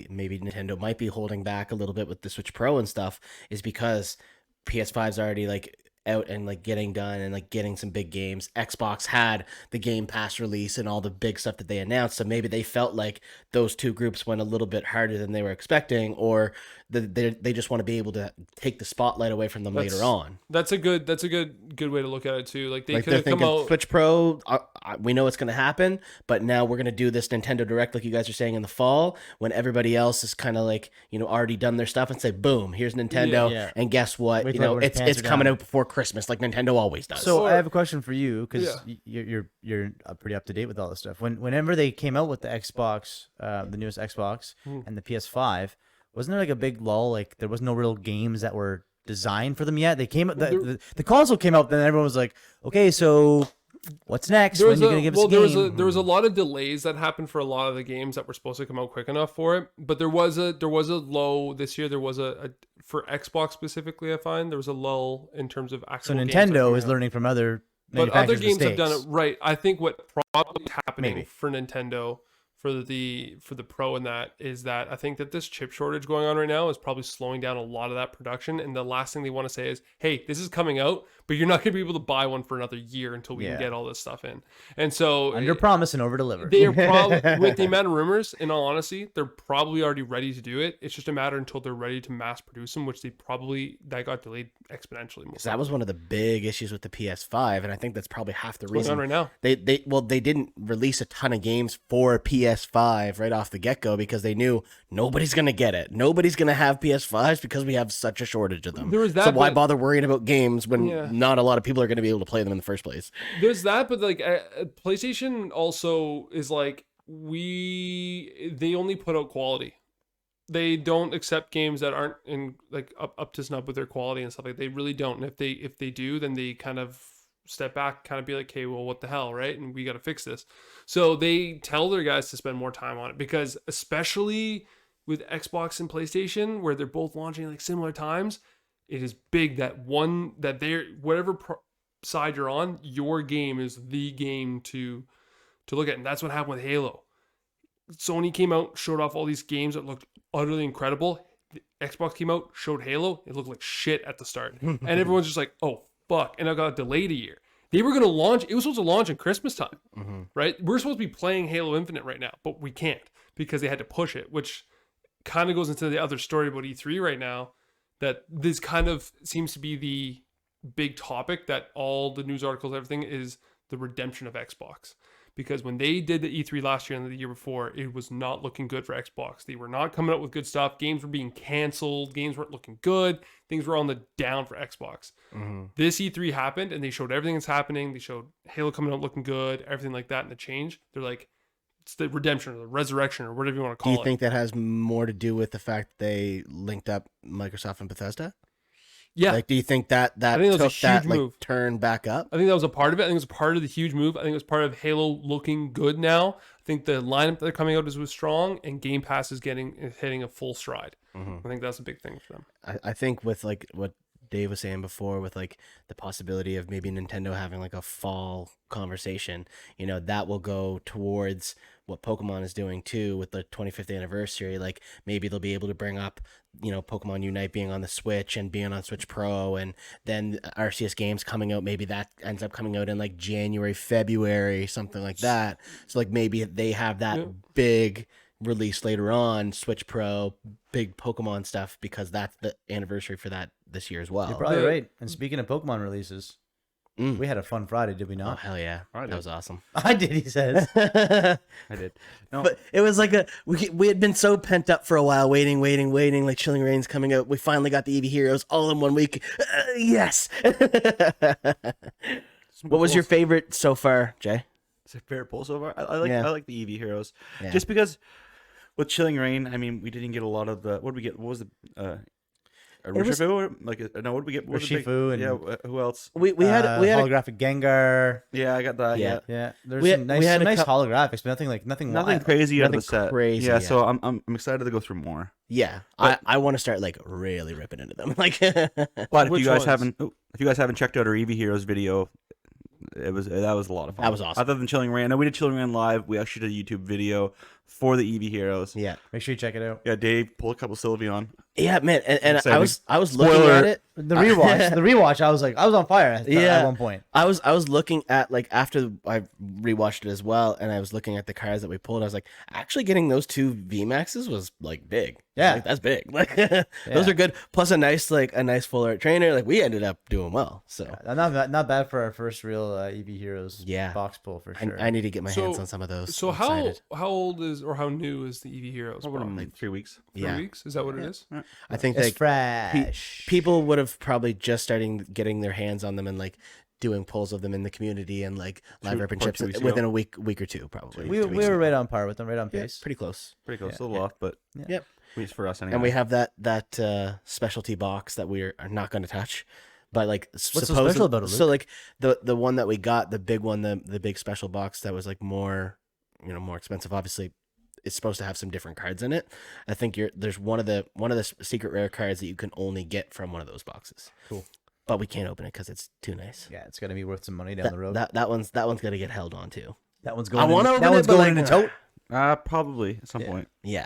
maybe Nintendo might be holding back a little bit with the Switch Pro and stuff is because PS5's already like out and like getting done and like getting some big games. Xbox had the Game Pass release and all the big stuff that they announced, so maybe they felt like those two groups went a little bit harder than they were expecting, or they just want to be able to take the spotlight away from them later on. That's a good way to look at it too. Like they could have come out Switch Pro. We know it's going to happen, but now we're going to do this Nintendo Direct, like you guys are saying, in the fall when everybody else is kind of like already done their stuff, and say, boom, here's Nintendo, and guess what? It's coming out before Christmas, like Nintendo always does. So I have a question for you, because you're pretty up to date with all this stuff. Whenever they came out with the Xbox, the newest Xbox and the PS5. Wasn't there like a big lull? Like there was no real games that were designed for them yet. They came the console came out, then everyone was like, okay, so what's next? When are you gonna give us a game? There was a lot of delays that happened for a lot of the games that were supposed to come out quick enough for it. But there was a lull this year. There was a for Xbox specifically. I find there was a lull in terms of actual. So Nintendo is learning from other. But other games have done it right. I think what probably is happening for Nintendo for the Pro and that is that I think that this chip shortage going on right now is probably slowing down a lot of that production. And the last thing they want to say is, hey, this is coming out, but you're not going to be able to buy one for another year until we can get all this stuff in. And so under promise and over deliver. They are probably, with the amount of rumors, in all honesty, they're probably already ready to do it. It's just a matter until they're ready to mass produce them, which that got delayed exponentially. So that was one of the big issues with the PS5, and I think that's probably half the reason. Going on right now. They didn't release a ton of games for PS5 right off the get-go because they knew nobody's going to get it. Nobody's going to have PS5s because we have such a shortage of them. There was that, so why bother worrying about games when not a lot of people are going to be able to play them in the first place? There's that, but like PlayStation also is like they only put out quality. They don't accept games that aren't in like up to snub with their quality and stuff like that. They really don't. And if they do, then they kind of step back, kind of be like, okay, well, what the hell, right? And we got to fix this. So they tell their guys to spend more time on it, because especially with Xbox and PlayStation, where they're both launching like similar times, it is big that whatever side you're on, your game is the game to look at. And that's what happened with Halo. Sony came out, showed off all these games that looked utterly incredible. The Xbox came out, showed Halo. It looked like shit at the start. And everyone's just like, oh, fuck? And it got delayed a year. They were going to launch. It was supposed to launch in Christmas time, right? We're supposed to be playing Halo Infinite right now, but we can't because they had to push it, which kind of goes into the other story about E3 right now, that this kind of seems to be the big topic that all the news articles, everything is the redemption of Xbox. Because when they did the E3 last year and the year before, it was not looking good for Xbox. They were not coming up with good stuff. Games were being canceled. Games weren't looking good. Things were on the down for Xbox. This E3 happened, and they showed everything that's happening. They showed Halo coming out looking good, everything like that, and the change. They're like, it's the redemption or the resurrection or whatever you want to call it. Do you think that has more to do with the fact that they linked up Microsoft and Bethesda? Yeah. Like, do you think that I think it was a took that huge move. turn back up? I think that was a part of it. I think it was part of the huge move. I think it was part of Halo looking good now. I think the lineup that they're coming out was strong, and Game Pass is hitting a full stride. I think that's a big thing for them. I think with like what Dave was saying before, with like the possibility of maybe Nintendo having like a fall conversation, that will go towards what Pokemon is doing too with the 25th anniversary. Like maybe they'll be able to bring up, Pokemon Unite being on the Switch and being on Switch Pro, and then RCS games coming out. Maybe that ends up coming out in like January, February, something like that. So like maybe they have that big release later on, Switch Pro, big Pokemon stuff, because that's the anniversary for that this year as well. You're probably right. And speaking of Pokemon releases, we had a fun Friday, did we Oh not? hell yeah, that was awesome. I did, he says. I did. No, But it was like we had been so pent up for a while, waiting, like Chilling Reign's coming out. We finally got the EV Heroes all in one week. Yes. What was your favorite so far, Jay? It's a favorite poll so far. I like the EV Heroes, Yeah. just because with Chilling Reign, I mean, we didn't get a lot of the. What did we get? What was the? Urshifu? Like no, what did we get? What was the big- Urshifu and- yeah, who else? We had holographic Gengar. Yeah, I got that. Yeah. Yeah, Yeah, there's We some had- nice, we had some a nice cou- holographics, but nothing nothing wild. crazy out of Nothing the set. crazy, Yeah, yeah. so I'm excited to go through more. yeah. I want to start like really ripping into them. Like, But if Which you guys ones? haven't checked out our EV Heroes video, that was a lot of fun. That was awesome. Other than Chilling Reign, no, we did Chilling Reign live. We actually did a YouTube video for the EV Heroes. yeah, Make sure you check it out. Yeah, Dave, pull a couple Sylveon. yeah, man. And Exciting. I was looking Spoiler. at it. The rewatch, I was on fire at one point. I was looking at, like, after I rewatched it as well, and I was looking at the cards that we pulled. I was like, actually getting those two VMAXs was like big. Yeah. Like, that's big. Like those are good. Plus a nice full art trainer. Like we ended up doing well. So Not bad for our first real EV Heroes Yeah. box pull for sure. I need to get my So- hands on some of those. So I'm how excited. old is or how new is the EV Heroes? Probably box? like 3 weeks. 3 weeks? Is that what it is? I think It's like fresh. people would have probably just starting getting their hands on them and like doing polls of them in the community and like live ripping or chips 2 weeks within ago. a week or two, probably. we 2 weeks were ago. right on par with them, right on Yeah, pace. pretty close. Pretty close, Yeah, a little off, but Yep. at least for us anyway. And we have that specialty box that we are not going to touch. But like, What's so special about it, So Luke? like the one that we got, the big one, the big special box that was like more, more expensive. Obviously, it's supposed to have some different cards in it. I think there's one of the secret rare cards that you can only get from one of those boxes. Cool. But we can't open it because it's too nice. Yeah, it's gonna be worth some money down the road. That one's gonna get held on too. That one's I going. want to open that it, one's but going like, in a tote. Probably at some Yeah. point, Yeah,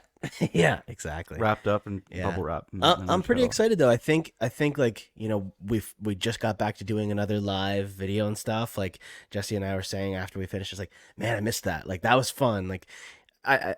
yeah, exactly. wrapped up and Yeah. bubble wrap. I'm pretty excited though. I think like we just got back to doing another live video and stuff. Like Jesse and I were saying after we finished, it's like, man, I missed that. Like that was fun. Like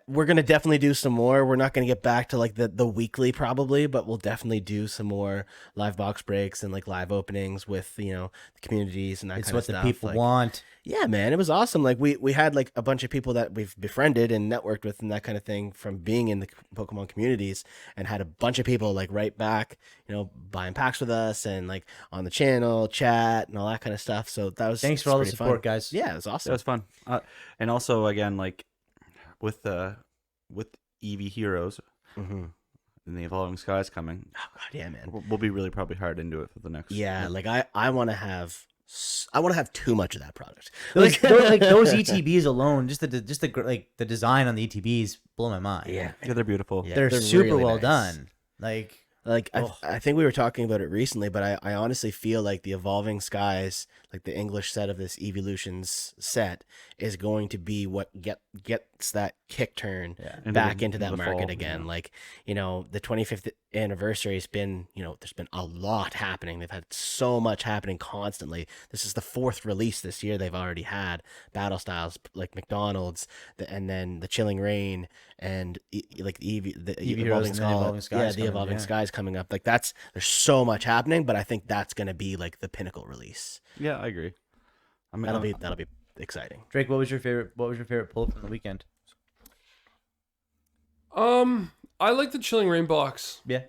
we're gonna definitely do some more. We're not gonna get back to like the weekly probably, but we'll definitely do some more live box breaks and like live openings with the communities and that It's kind what of the stuff. people Like, want. yeah, man, it was awesome. Like we had like a bunch of people that we've befriended and networked with and that kind of thing from being in the Pokemon communities, and had a bunch of people like right back, buying packs with us and like on the channel, chat and all that kind of stuff. So that was Thanks for all the pretty support, fun. guys. Yeah, it was It awesome. was fun, and also again like with EV Heroes Mm-hmm. and the Evolving Skies coming, Oh god, yeah, man. we'll be really probably hard into it for the next. Yeah, like I want to have too much of that product. Those ETBs alone, just the design on the ETBs blow my mind. Yeah, they're beautiful. Yeah. they're, they're super really well nice. done. Like Like I think we were talking about it recently, but I honestly feel like the Evolving Skies, like the English set of this Evolutions set, is going to be what gets that kick turn back into that market fall, again. yeah. Like, you know, the 25th anniversary has been, you know, there's been a lot happening. They've had so much happening constantly. This is the 4th release this year they've already had. Battle Styles, like McDonald's, and then the Chilling Reign, and like the Evolving Skies. the Evolving Skies coming up. Like there's so much happening, but I think that's gonna be like the pinnacle release. Yeah, I agree. I mean, That'll be exciting. Drake, what was your favorite pull from the weekend? I like the Chilling Reign box. Yeah.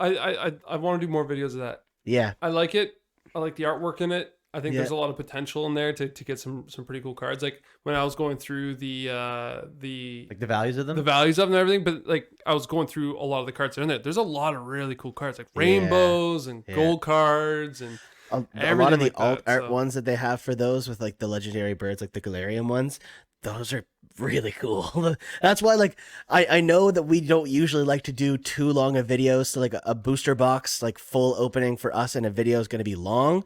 I want to do more videos of that. Yeah. I like it. I like the artwork in it. I think Yeah. there's a lot of potential in there to get some pretty cool cards. Like when I was going through the Like the values of them? the values of them and everything, but like I was going through a lot of the cards that are in there. There's a lot of really cool cards, like rainbows and gold cards and A lot of everything the like alt that, art so- ones that they have for those with like the legendary birds, like the Galarian ones, those are really cool. That's why, like, I know that we don't usually like to do too long of videos. So like a booster box, like full opening for us, and a video is going to be long.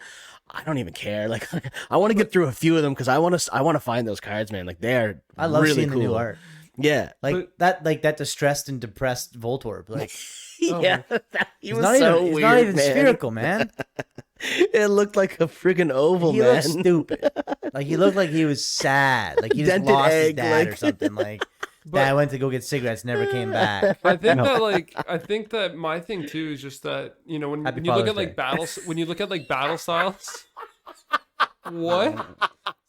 I don't even care. Like, I want to get through a few of them because I want to find those cards, man. Like, they're I love really seeing cool. the new art. Yeah, Like that distressed and depressed Voltorb. Like yeah. He he's was not so even, he's weird, not even man. spherical, man. It looked like a friggin' oval, He man. looked stupid. Like he looked like he was sad. Like he just Dented lost his egg, dad like- or something. Like dad went to go get cigarettes, never came back. I think that my thing too is just that, you know, when Happy you look Father's at like Day. battles, when you look at like battle styles. What?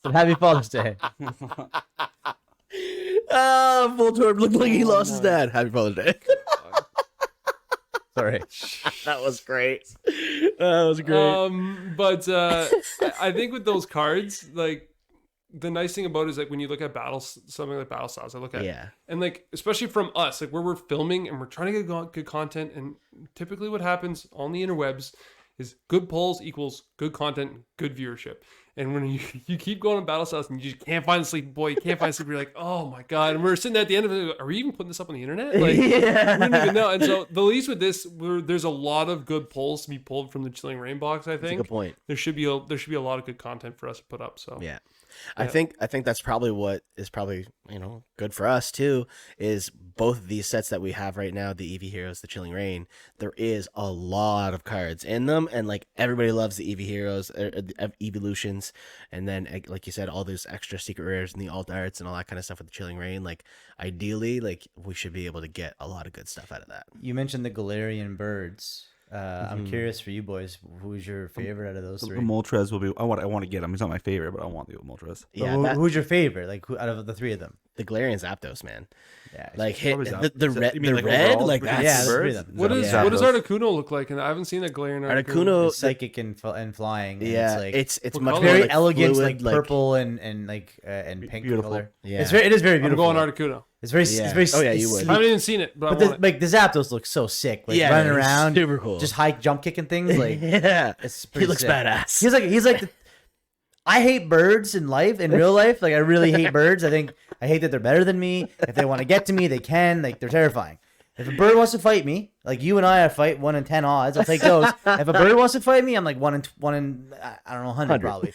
So happy Father's Day. Voltorb looked like he lost his dad. Happy Father's Day. Sorry. That was great. That was great. But I think with those cards, like the nice thing about it is like when you look at battles, something like battle styles, I look at Yeah. and like especially from us, like where we're filming and we're trying to get good content, and typically what happens on the interwebs is good polls equals good content, good viewership. And when you keep going on battle styles and you just can't find sleep, boy, you can't find sleep, you're like, oh my god. And we're sitting there at the end of it, are we even putting this up on the internet? Like, we don't even know. And so the least with this, there's a lot of good polls to be pulled from the Chilling Reign box. I That's a think good point. there should be a lot of good content for us to put up. So Yeah. I think that's probably what is probably, you know, good for us too, is both of these sets that we have right now, the Eevee Heroes, the Chilling Reign, there is a lot of cards in them, and like everybody loves the Eevee Heroes, the Evolutions, and then like you said, all those extra secret rares and the alt arts and all that kind of stuff with the Chilling Reign. Like ideally, like we should be able to get a lot of good stuff out of that. You mentioned the Galarian birds. I'm curious for you boys, who's your favorite out of those The three? Moltres will be. I want to get him. He's not my favorite, but I want the Moltres. Yeah, Who's your favorite? Like out of the three of them? the Galarian Zapdos, man. Yeah. Like hit Probably the Zap- red, you mean, the like, red, overall, like between that's the three of them. what does Yeah. Articuno look like? And I haven't seen a Galarian Articuno. Articuno. It's psychic and flying. And Yeah, it's like it's what much color? more very like elegant, fluid, like purple and pink Beautiful. color. Yeah. It is very I'm beautiful. going Articuno. It's very Yeah. it's very Oh, yeah, it's you would. I sleek. haven't even seen it, but, But I want the, like the Zapdos look so sick, like Yeah, running he's around, super cool. just high jump kicking things. Like yeah, it's he pretty looks sick. badass. He's like I hate birds in life, in real life. Like I really hate birds. I hate that they're better than me. If they want to get to me, they can. Like they're terrifying. If a bird wants to fight me, like you and I fight 1 in 10 odds, I'll take those. If a bird wants to fight me, I'm like 1 in I don't know 100 probably.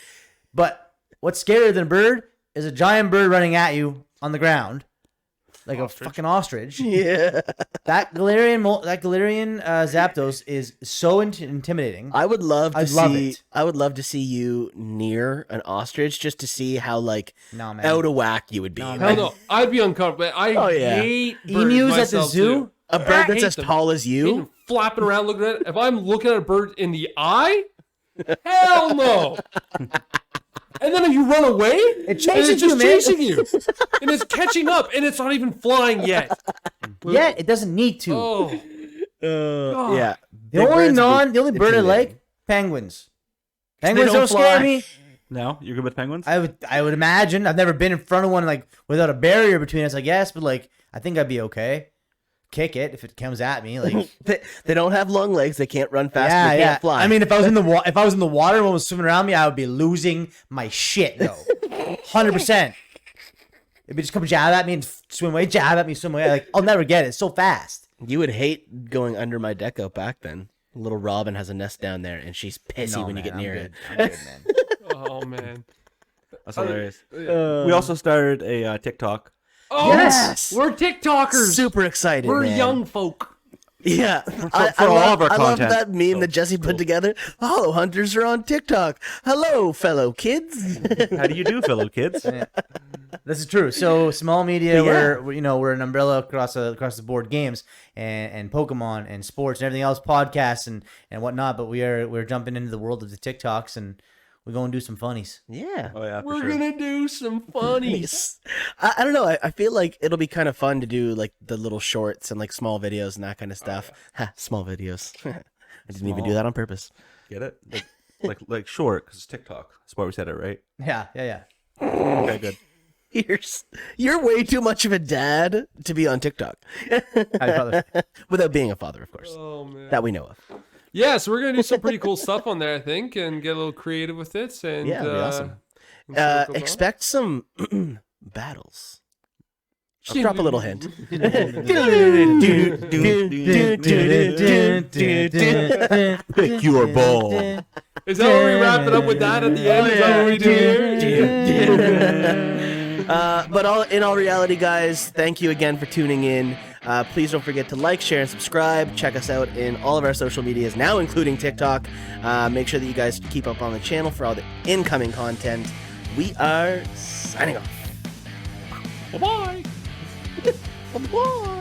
But what's scarier than a bird is a giant bird running at you on the ground, like Ostrich. a fucking ostrich. yeah, That Galarian Zapdos is so intimidating. I would love to I'd love see. it. I would love to see you near an ostrich just to see how like No man. out of whack you would be. No, to. man. Hell no, I'd be uncomfortable. I Oh, yeah. hate birds Emus at the myself, zoo. too. A bird that's hate as them. tall as Hate you. them flapping around looking at it. If I'm looking at a bird in the eye, hell no. And then if you run away, It and it's chases just you, man. chasing you, and it's catching up, and it's not even flying yet. Yeah, it doesn't need to. Oh, Yeah. The Big only birds the only bird I intimidating. like, penguins. Penguins don't don't scare fly. me. No, you're good with penguins. I would imagine. I've never been in front of one like without a barrier between us, I guess, but like I think I'd be okay. Kick it if it comes at me. Like They don't have long legs. They can't run fast. yeah, They yeah. can't fly. I mean, if I was in the water and one was swimming around me, I would be losing my shit. No, 100%. If it just come jab at me and swim away, jab at me, swim away, like I'll never get it. It's so fast. You would hate going under my deck out back then. Little Robin has a nest down there, and she's pissy No, when you man, get near it. I'm good, man. Oh man. That's hilarious. Yeah. We also started a TikTok. Oh, Yes! we're TikTokers. Super excited. We're man. young folk. Yeah, for all of our I love content. that meme So, that Jesse put together. Hollow Hunters are on TikTok. Hello, fellow kids. How do you do, fellow kids? This is true. So small media, Yeah. we're an umbrella across the board, games and Pokemon and sports and everything else, podcasts and whatnot. But we're jumping into the world of the TikToks, and we're going to do some funnies. Yeah. Oh yeah, for We're sure. gonna do some funnies. I don't know. I feel like it'll be kind of fun to do like the little shorts and like small videos and that kind of stuff. Ha, small videos. I didn't even do Small. that on purpose. Get it? Like short, because it's TikTok. That's why we said it, right? Yeah. Okay, good. You're way too much of a dad to be on TikTok. How do you father? Without being a father, of course. Oh man. That we know of. Yeah, so we're gonna do some pretty cool stuff on there, I think, and get a little creative with it. And Yeah, it'll be awesome. and see what goes on. Expect some battles. I'll drop a little hint. Pick your ball. Is that what we wrap it up with that at the end? Is that what we do here? But in all reality, guys, thank you again for tuning in. Please don't forget to like, share, and subscribe. Check us out in all of our social medias, now including TikTok. Make sure that you guys keep up on the channel for all the incoming content. We are signing off. Bye-bye. Bye.